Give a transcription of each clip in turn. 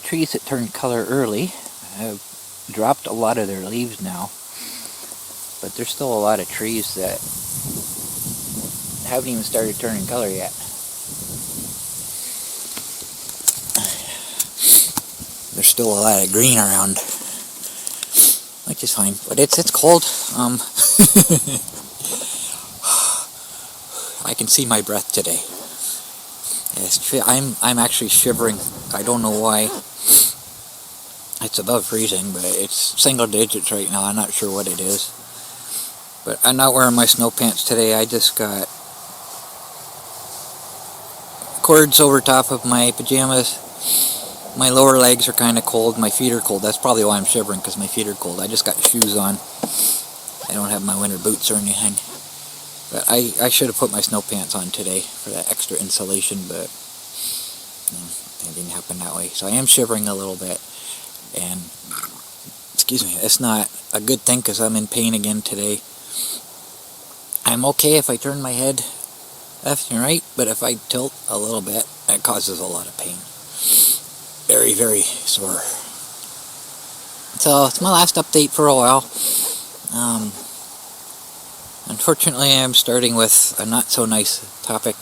the trees that turned color early have dropped a lot of their leaves now, but there's still a lot of trees that haven't even started turning color yet. There's still a lot of green around, which is fine, but it's cold. I can see my breath today. I'm actually shivering. I don't know why. It's above freezing, but it's single digits right now. I'm not sure what it is. But I'm not wearing my snow pants today. I just got cords over top of my pajamas. My lower legs are kind of cold. My feet are cold. That's probably why I'm shivering, because my feet are cold. I just got shoes on. I don't have my winter boots or anything. But I should have put my snow pants on today for that extra insulation, but it didn't happen that way. So I am shivering a little bit. And, excuse me, it's not a good thing because I'm in pain again today. I'm okay if I turn my head left and right, but if I tilt a little bit, it causes a lot of pain. Very, very sore. So it's my last update for a while. Unfortunately, I'm starting with a not so nice topic.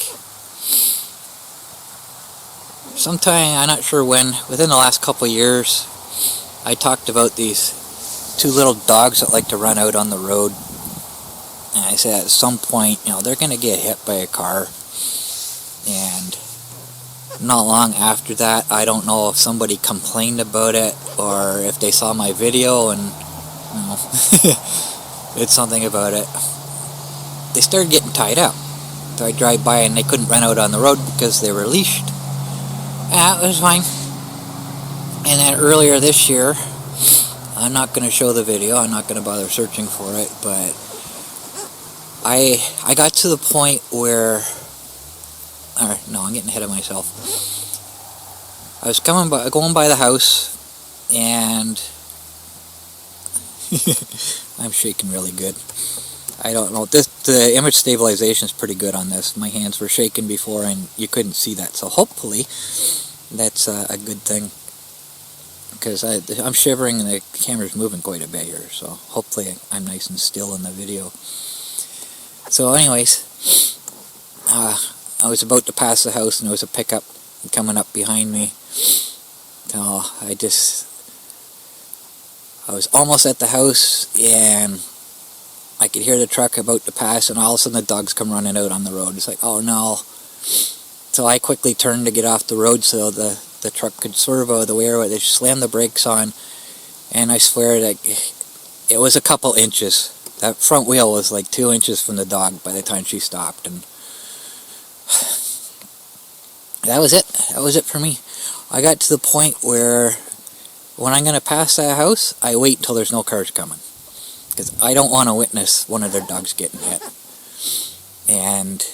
Sometime, I'm not sure when, within the last couple of years, I talked about these two little dogs that like to run out on the road. And I said at some point, they're going to get hit by a car. And not long after that, I don't know if somebody complained about it or if they saw my video and did something about it. They started getting tied up. So I drive by and they couldn't run out on the road because they were leashed. It was fine. And then earlier this year, I'm not going to show the video, I'm not going to bother searching for it, but I got to the point where, no, I'm getting ahead of myself. I was going by the house, and I'm shaking really good. I don't know, the image stabilization is pretty good on this. My hands were shaking before and you couldn't see that, so hopefully that's a good thing, because I'm shivering and the camera's moving quite a bit here, so hopefully I'm nice and still in the video. So anyways, I was about to pass the house and there was a pickup coming up behind me. So I was almost at the house and I could hear the truck about to pass, and all of a sudden the dogs come running out on the road. It's like, oh no. So I quickly turned to get off the road so the truck could swerve out of the way, or they slammed the brakes on, and I swear that it was a couple inches. That front wheel was like 2 inches from the dog by the time she stopped, and that was it. That was it for me. I got to the point where when I'm going to pass that house, I wait until there's no cars coming, because I don't want to witness one of their dogs getting hit. And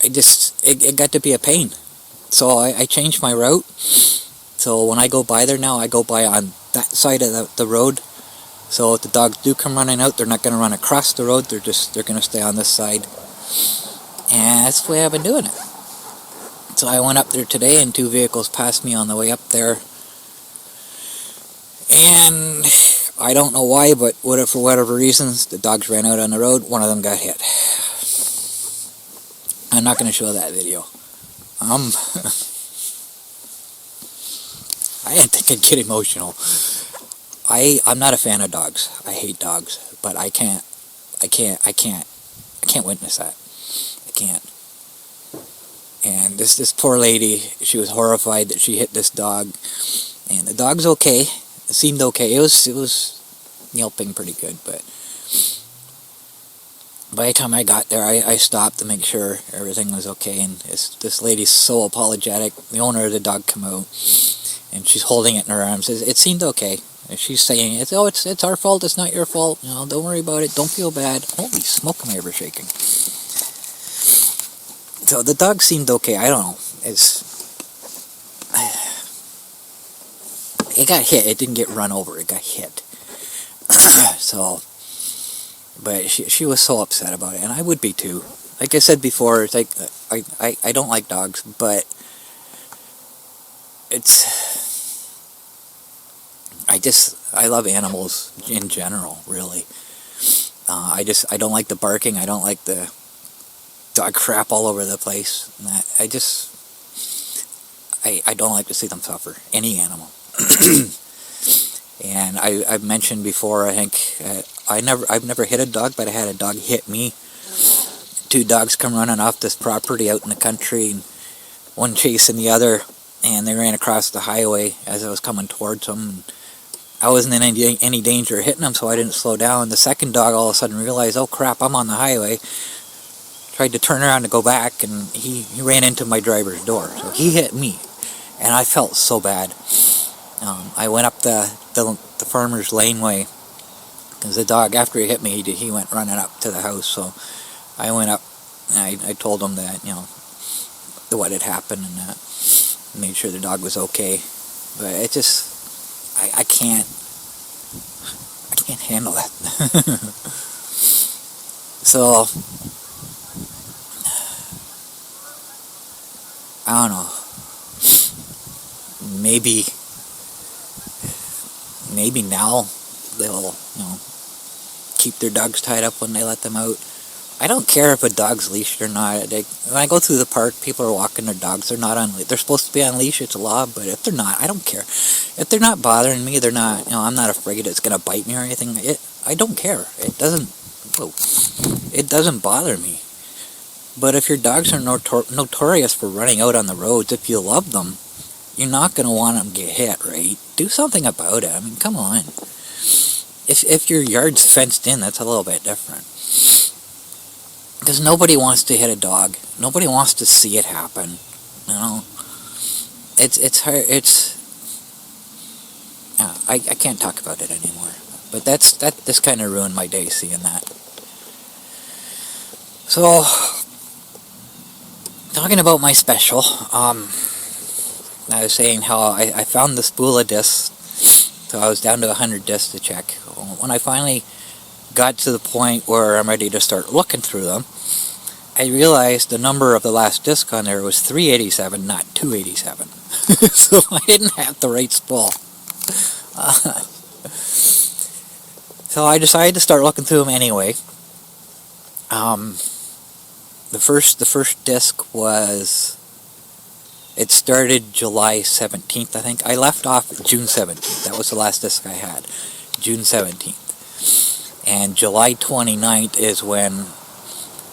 it got to be a pain. So I changed my route. So when I go by there now, I go by on that side of the road. So if the dogs do come running out, they're not going to run across the road. They're going to stay on this side. And that's the way I've been doing it. So I went up there today, and 2 vehicles passed me on the way up there. And I don't know why, but for whatever reasons, the dogs ran out on the road. One of them got hit. I'm not going to show that video. I didn't think I'd get emotional. I'm not a fan of dogs. I hate dogs, but I can't witness that. I can't. And this poor lady, she was horrified that she hit this dog, and the dog's okay. It seemed okay. It was yelping pretty good, but by the time I got there, I stopped to make sure everything was okay, and this lady's so apologetic. The owner of the dog come out, and she's holding it in her arms. It seemed okay. And she's saying, it's our fault, it's not your fault. Don't worry about it, don't feel bad. Holy smoke, am I ever shaking. So the dog seemed okay. I don't know. It got hit. It didn't get run over. It got hit. So, but she was so upset about it, and I would be too. Like I said before, it's like I don't like dogs, but I love animals in general, really. I don't like the barking. I don't like the dog crap all over the place. I don't like to see them suffer. Any animal. And I've mentioned before, I think, I've never hit a dog, but I had a dog hit me. Two dogs come running off this property out in the country, and one chasing the other, and they ran across the highway as I was coming towards them. And I wasn't in any danger of hitting them, so I didn't slow down. The second dog all of a sudden realized, oh crap, I'm on the highway. Tried to turn around to go back, and he ran into my driver's door. So he hit me, and I felt so bad. I went up the farmer's laneway, because the dog, after he hit me, he went running up to the house. So I went up, and I told him that, what had happened, and made sure the dog was okay. But it just, I can't handle that. So I don't know. Maybe now they'll, keep their dogs tied up when they let them out. I don't care if a dog's leashed or not. When I go through the park, people are walking their dogs. They're not on leash. They're supposed to be on leash. It's a law. But if they're not, I don't care. If they're not bothering me, they're not. I'm not afraid it's gonna bite me or anything. I don't care. It doesn't bother me. But if your dogs are notorious for running out on the roads, if you love them, you're not gonna want them to get hit, right? Do something about it. I mean, come on. If your yard's fenced in, that's a little bit different. Because nobody wants to hit a dog. Nobody wants to see it happen. It's hard. I can't talk about it anymore. But this kind of ruined my day, seeing that. So, talking about my special, I was saying how I found the spool of discs. So I was down to 100 discs to check. When I finally got to the point where I'm ready to start looking through them, I realized the number of the last disc on there was 387, not 287. So I didn't have the right spool. So I decided to start looking through them anyway. The first disc was, it started July 17th, I think. I left off June 17th. That was the last disc I had. June 17th. And July 29th is when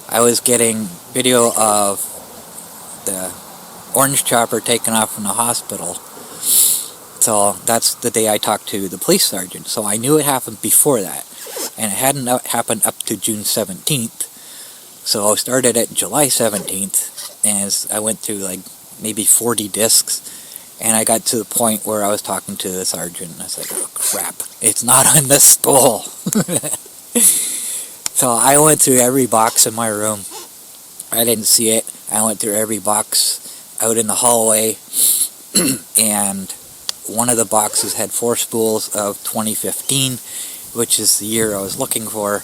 I was getting video of the orange chopper taken off from the hospital. So that's the day I talked to the police sergeant. So I knew it happened before that. And it hadn't happened up to June 17th. So I started at July 17th. And I went through like maybe 40 discs. And I got to the point where I was talking to the sergeant. And I was like, oh crap, it's not on the spool. So I went through every box in my room. I didn't see it. I went through every box out in the hallway. And one of the boxes had 4 spools of 2015, which is the year I was looking for.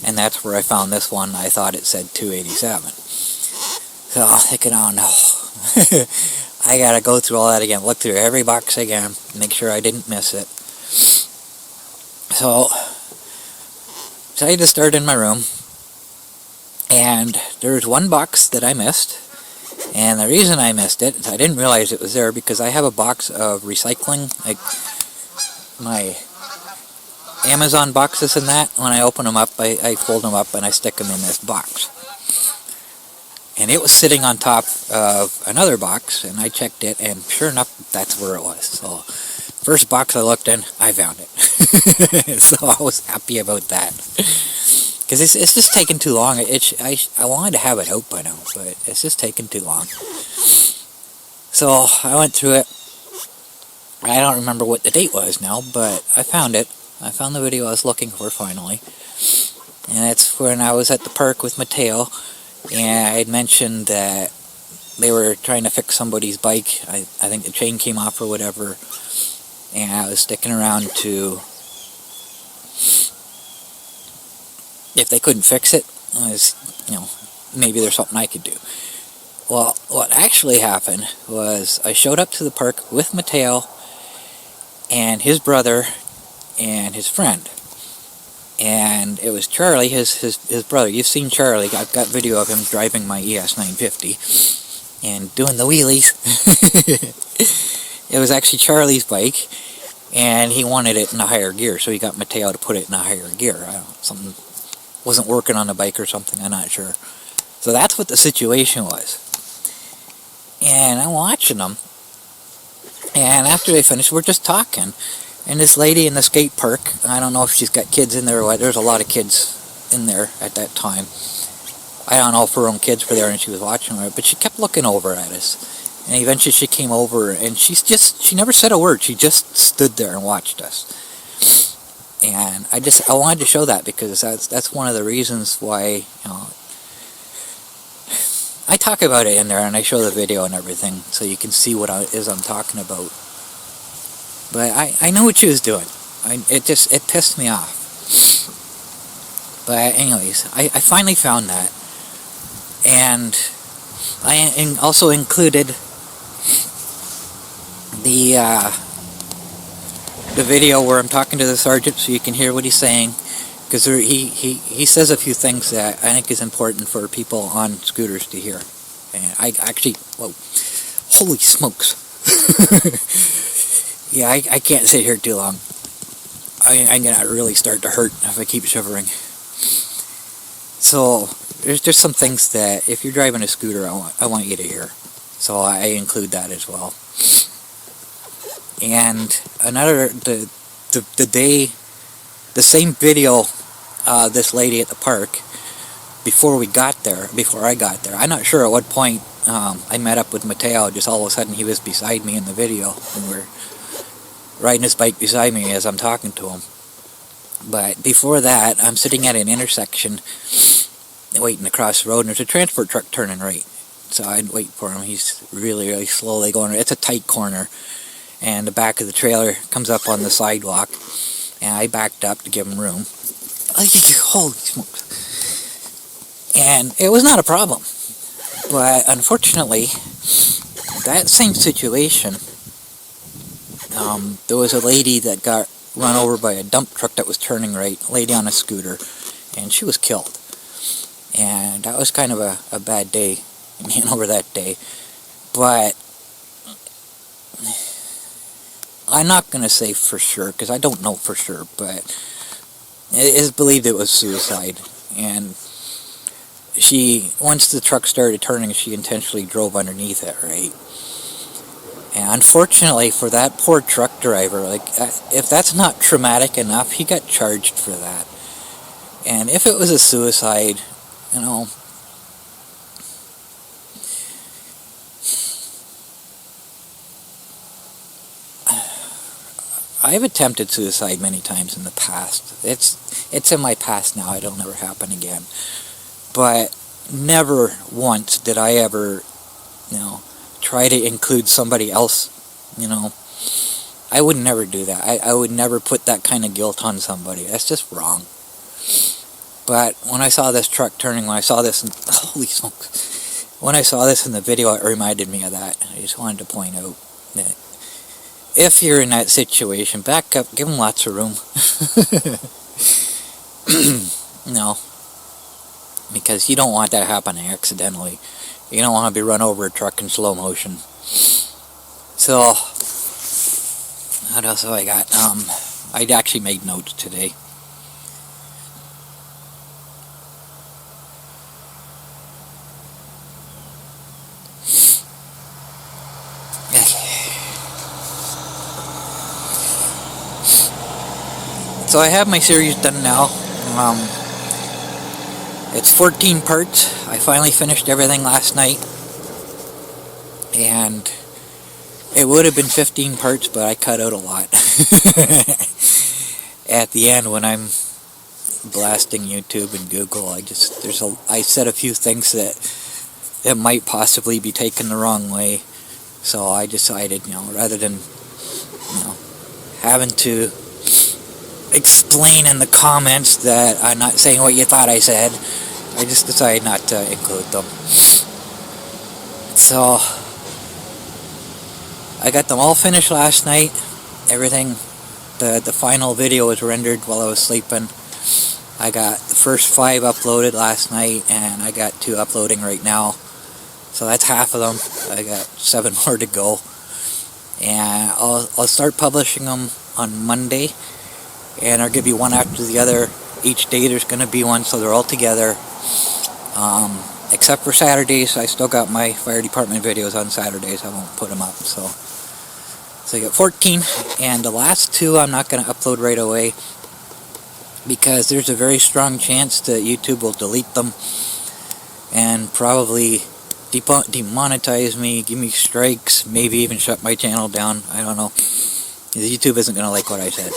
And that's where I found this one. I thought it said 287. So I'm thinking, oh no. I gotta go through all that again. Look through every box again. Make sure I didn't miss it. So I had to start in my room. And there's one box that I missed. And the reason I missed it is I didn't realize it was there because I have a box of recycling, like my Amazon boxes and that. When I open them up, I fold them up and I stick them in this box. And it was sitting on top of another box, and I checked it, and sure enough, that's where it was. So, first box I looked in, I found it. So I was happy about that. Because it's just taking too long. I wanted to have it out by now, but it's just taking too long. So I went through it. I don't remember what the date was now, but I found it. I found the video I was looking for finally. And it's when I was at the park with Mateo, and I had mentioned that they were trying to fix somebody's bike. I think the chain came off or whatever. And I was sticking around to, if they couldn't fix it, maybe there's something I could do. Well, what actually happened was I showed up to the park with Mateo and his brother and his friend. And it was Charlie, his brother. You've seen Charlie. I've got video of him driving my ES 950 and doing the wheelies. It was actually Charlie's bike, and he wanted it in a higher gear, so he got Mateo to put it in a higher gear. I don't know, something wasn't working on the bike or something, I'm not sure. So that's what the situation was. And I'm watching them, and after they finished, we're just talking. And this lady in the skate park, I don't know if she's got kids in there or what, there's a lot of kids in there at that time. I don't know if her own kids were there and she was watching her, but she kept looking over at us. And eventually she came over, and she never said a word, she just stood there and watched us. And I wanted to show that, because that's one of the reasons why, you know, I talk about it in there, and I show the video and everything, so you can see what it is I'm talking about. But I know what she was doing. It pissed me off. But anyways, I finally found that. And I also included the video where I'm talking to the sergeant, so you can hear what he's saying. Because he says a few things that I think is important for people on scooters to hear. And I actually, whoa, holy smokes. Yeah, I can't sit here too long. I'm gonna really start to hurt if I keep shivering. So there's just some things that if you're driving a scooter, I want you to hear. So I include that as well. And another the same video, this lady at the park, before I got there, I'm not sure at what point I met up with Mateo. Just all of a sudden he was beside me in the video, and we're riding his bike beside me as I'm talking to him. But before that, I'm sitting at an intersection waiting to cross the road, and there's a transport truck turning right. So I'd wait for him. He's really, really slowly going. It's a tight corner, and the back of the trailer comes up on the sidewalk, and I backed up to give him room. Holy smokes. And it was not a problem. But unfortunately, that same situation, there was a lady that got run over by a dump truck that was turning right, a lady on a scooter, and she was killed. And that was kind of a bad day, over that day. But I'm not going to say for sure, because I don't know for sure, but it is believed it was suicide. And once the truck started turning, she intentionally drove underneath it, right? And unfortunately for that poor truck driver, if that's not traumatic enough, he got charged for that. And if it was a suicide, you know, I've attempted suicide many times in the past. It's in my past now. It'll never happen again. But never once did I ever, try to include somebody else. I would never do that. I would never put that kind of guilt on somebody. That's just wrong. But when I saw this truck turning, holy smokes, when I saw this in the video, it reminded me of that. I just wanted to point out that if you're in that situation, back up, give them lots of room. No, because you don't want that happening accidentally. You don't want to be run over a truck in slow motion. So, what else have I got? I actually made notes today. So I have my series done now. It's 14 parts. I finally finished everything last night. And it would have been 15 parts, but I cut out a lot. At the end, when I'm blasting YouTube and Google, I said a few things that might possibly be taken the wrong way. So I decided, rather than, having to explain in the comments that I'm not saying what you thought I said, I just decided not to include them. So I got them all finished last night. Everything, the final video was rendered while I was sleeping. I got the first 5 uploaded last night, and I got 2 uploading right now. So that's half of them. I got 7 more to go. And I'll start publishing them on Monday, and I'll give you one after the other. Each day there's going to be one, so they're all together. Except for Saturdays, I still got my fire department videos on Saturdays. I won't put them up. So I got 14, and the last 2 I'm not going to upload right away, because there's a very strong chance that YouTube will delete them and probably demonetize me, give me strikes, maybe even shut my channel down. I don't know. YouTube isn't going to like what I said.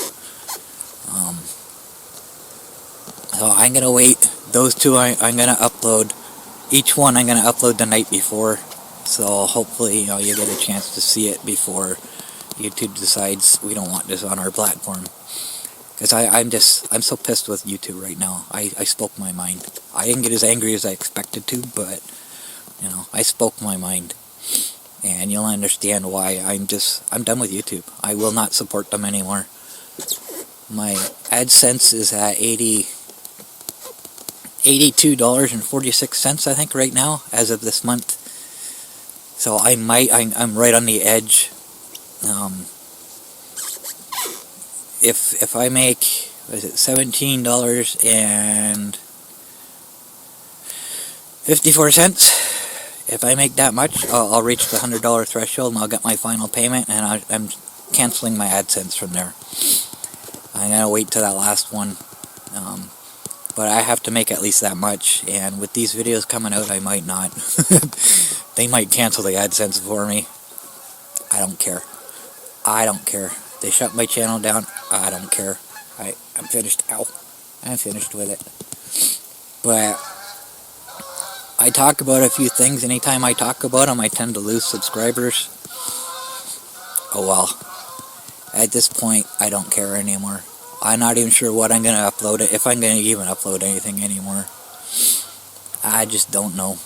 So I'm going to wait. Those 2 I'm going to upload. Each one I'm going to upload the night before. So hopefully, you get a chance to see it before YouTube decides we don't want this on our platform. Because I'm so pissed with YouTube right now. I spoke my mind. I didn't get as angry as I expected to, but I spoke my mind. And you'll understand why. I'm done with YouTube. I will not support them anymore. My AdSense is at $82.46, I think, right now, as of this month. So I'm right on the edge. If I make, $17.54, if I make that much, I'll reach the $100 threshold, and I'll get my final payment, and I'm canceling my AdSense from there. I'm gonna wait till that last one, but I have to make at least that much, and with these videos coming out, I might not. They might cancel the AdSense for me. I don't care. I don't care. They shut my channel down. I don't care. I'm finished. Ow. I'm finished with it. But I talk about a few things. Anytime I talk about them, I tend to lose subscribers. Oh well. At this point, I don't care anymore. I'm not even sure what I'm going to upload, if I'm going to even upload anything anymore. I just don't know.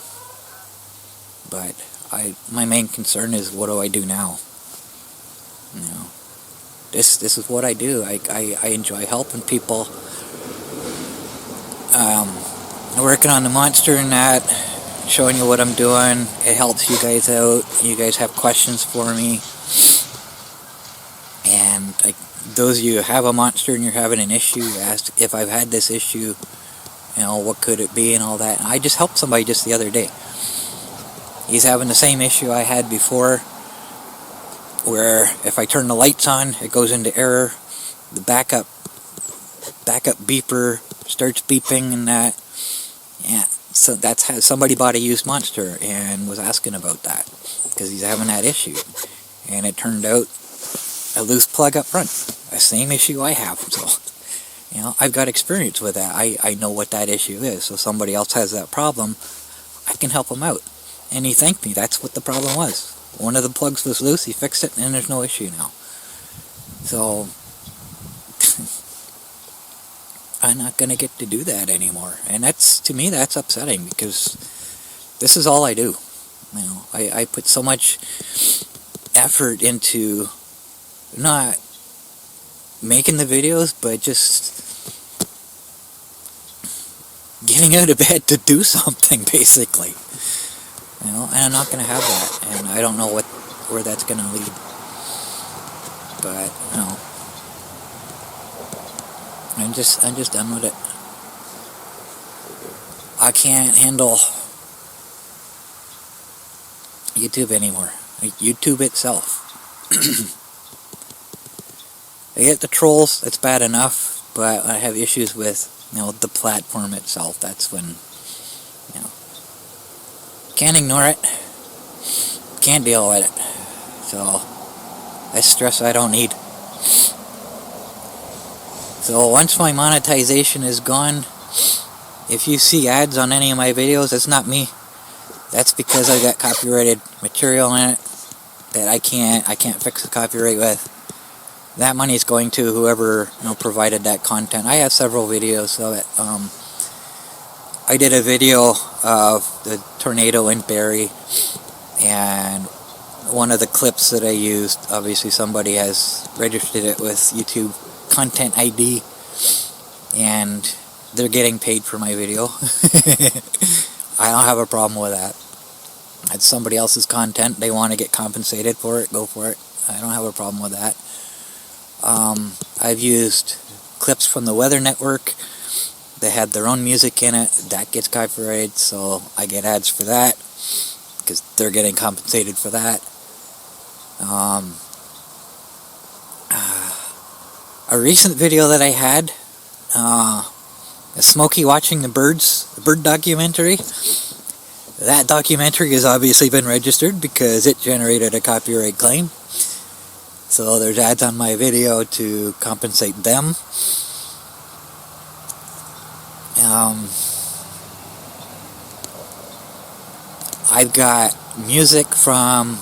But my main concern is, what do I do now? This is what I do. I enjoy helping people. Working on the monster and that, showing you what I'm doing. It helps you guys out. You guys have questions for me. And those of you who have a monster and you're having an issue, ask if I've had this issue, what could it be and all that. And I just helped somebody just the other day. He's having the same issue I had before, where if I turn the lights on, it goes into error. The backup beeper starts beeping and that. Yeah, so that's how somebody bought a used monster and was asking about that, because he's having that issue. And it turned out a loose plug up front. The same issue I have. So, I've got experience with that. I know what that issue is. So somebody else has that problem, I can help them out. And he thanked me. That's what the problem was. One of the plugs was loose, he fixed it, and there's no issue now. So, I'm not going to get to do that anymore. And to me, that's upsetting, because this is all I do. I put so much effort into not making the videos, but just getting out of bed to do something, basically. And I'm not going to have that, and I don't know where that's going to lead. But, I'm just done with it. I can't handle YouTube anymore. YouTube itself. I get the trolls, it's bad enough, but I have issues with, the platform itself. That's when, can't ignore it. Can't deal with it. So, that's stress I don't need. So once my monetization is gone, if you see ads on any of my videos, it's not me. That's because I got copyrighted material in it that I can't fix the copyright with. That money is going to whoever provided that content. I have several videos of it. I did a video of the tornado in Barrie, and one of the clips that I used, obviously somebody has registered it with YouTube Content ID, and they're getting paid for my video. I don't have a problem with that. It's somebody else's content. They want to get compensated for it, go for it. I don't have a problem with that. I've used clips from the Weather Network. They had their own music in it. That gets copyrighted, so I get ads for that, because they're getting compensated for that. A recent video that I had, Smokey watching the birds, the bird documentary. That documentary has obviously been registered because it generated a copyright claim. So there's ads on my video to compensate them. I've got music from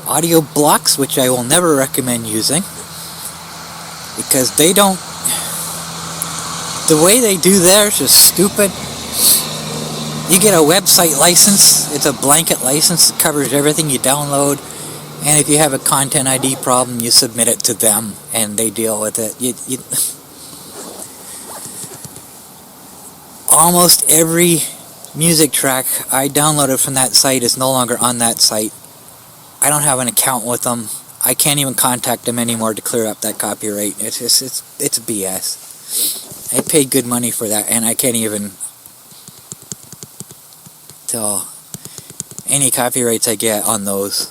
audio blocks, which I will never recommend using, because they don't, the way they do there is just stupid. You get a website license, it's a blanket license that covers everything you download, and if you have a content ID problem, you submit it to them and they deal with it. Almost every music track I downloaded from that site is no longer on that site. I don't have an account with them. I can't even contact them anymore to clear up that copyright. It's BS. I paid good money for that, and I can't even tell any copyrights I get on those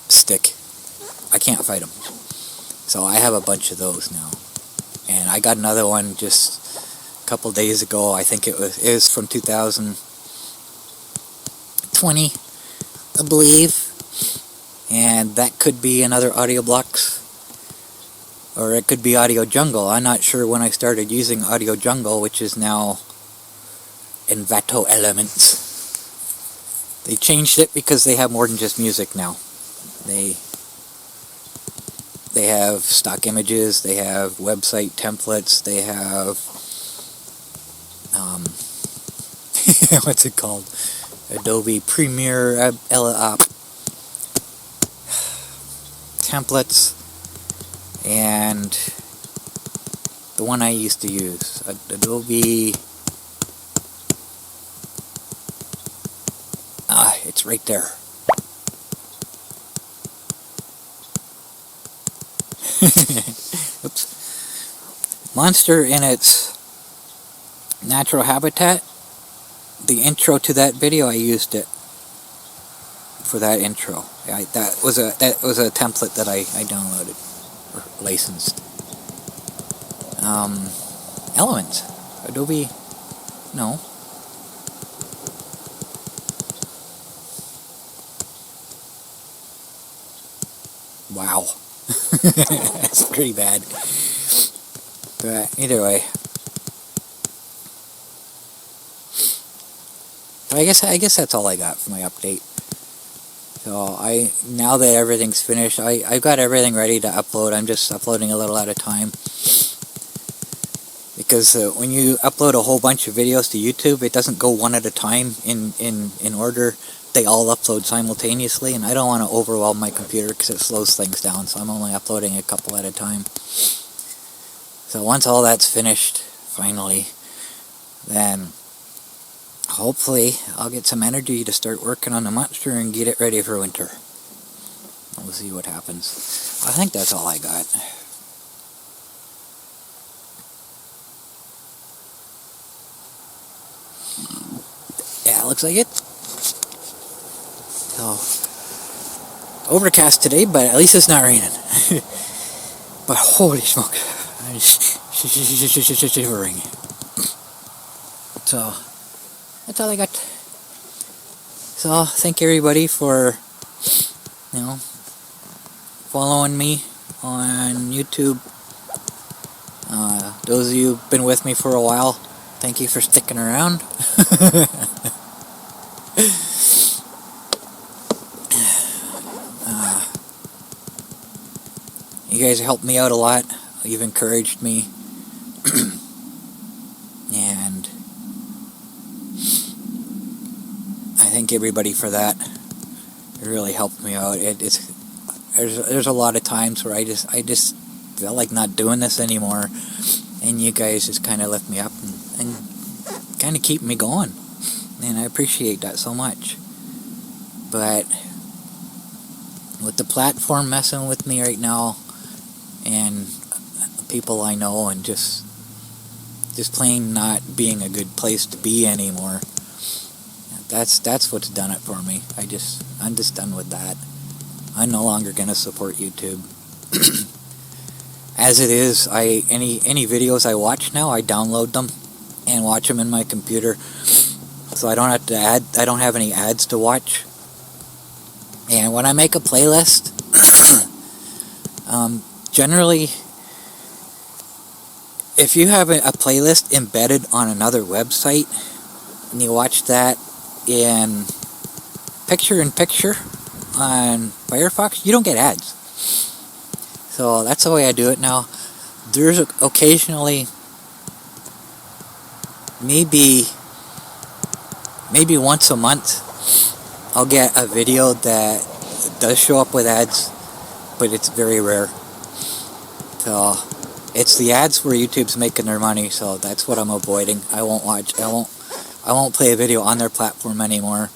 stick. I can't fight them. So I have a bunch of those now, and I got another one just a couple days ago. I think it was from 2020, I believe. And that could be another Audio Blocks, or it could be Audio Jungle. I'm not sure when I started using Audio Jungle, which is now Envato Elements. They changed it because they have more than just music now. They have stock images, they have website templates, they have what's it called? Adobe Premiere templates, and the one I used to use, Adobe, it's right there. Oops. Monster in its natural habitat, the intro to that video, I used it for that intro. That was a template that I downloaded or licensed. Elements, Adobe, no. Wow, that's pretty bad. But either way, I guess that's all I got for my update. So now that everything's finished, I've got everything ready to upload. I'm just uploading a little at a time, because when you upload a whole bunch of videos to YouTube, it doesn't go one at a time in order. They all upload simultaneously, and I don't want to overwhelm my computer because it slows things down, so I'm only uploading a couple at a time. So once all that's finished, finally, then hopefully I'll get some energy to start working on the monster and get it ready for winter. We'll see what happens. I think that's all I got. Yeah, looks like it. So, overcast today, but at least it's not raining. But holy smoke, I'm shivering. So, that's all I got. So, thank everybody for, following me on YouTube. Those of you who've been with me for a while, thank you for sticking around. You guys have helped me out a lot. You've encouraged me. And I thank everybody for that. really helped me out. There's a lot of times where I just felt like not doing this anymore, and you guys just kind of lift me up and kind of keep me going, and I appreciate that so much. But with the platform messing with me right now, and people I know, and just plain not being a good place to be anymore, that's what's done it for me. I'm just done with that. I'm no longer gonna support YouTube. As it is, any videos I watch now, I download them and watch them in my computer, so I don't have to I don't have any ads to watch. And when I make a playlist, generally, if you have a playlist embedded on another website and you watch that in picture-in-picture on Firefox, you don't get ads. So that's the way I do it now. There's occasionally, maybe once a month, I'll get a video that does show up with ads, but it's very rare. So it's the ads where YouTube's making their money, so that's what I'm avoiding. I won't play a video on their platform anymore.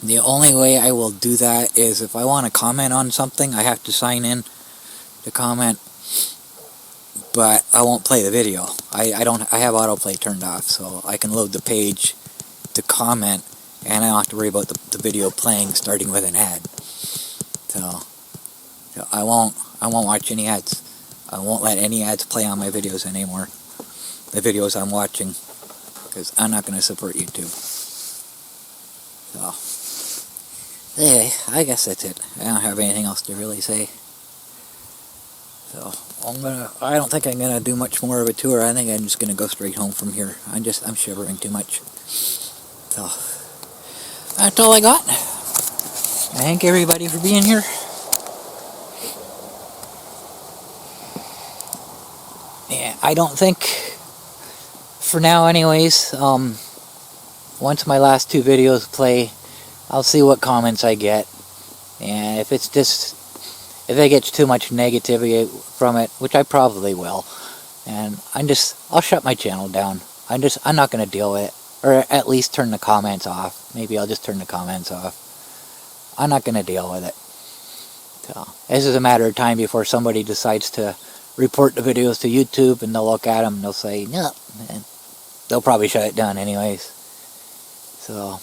The only way I will do that is if I want to comment on something, I have to sign in to comment, but I won't play the video. I have autoplay turned off, so I can load the page to comment, and I don't have to worry about the video playing starting with an ad. So I won't watch any ads. I won't let any ads play on my videos anymore. The videos I'm watching, because I'm not going to support YouTube. So anyway, I guess that's it. I don't have anything else to really say. So I don't think I'm gonna do much more of a tour. I think I'm just gonna go straight home from here. I'm shivering too much. So that's all I got. I thank everybody for being here. Yeah, I don't think, for now anyways, once my last two videos play, I'll see what comments I get, and if I get too much negativity from it, which I probably will, and I'll shut my channel down. I'm not going to deal with it, or at least turn the comments off. Maybe I'll just turn the comments off. I'm not going to deal with it. So this is a matter of time before somebody decides to report the videos to YouTube, and they'll look at them and they'll say no, and they'll probably shut it down anyways. So,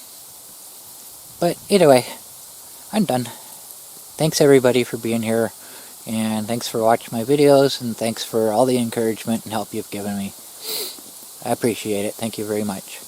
but either way, I'm done. Thanks everybody for being here, and thanks for watching my videos, and thanks for all the encouragement and help you've given me. I appreciate it. Thank you very much.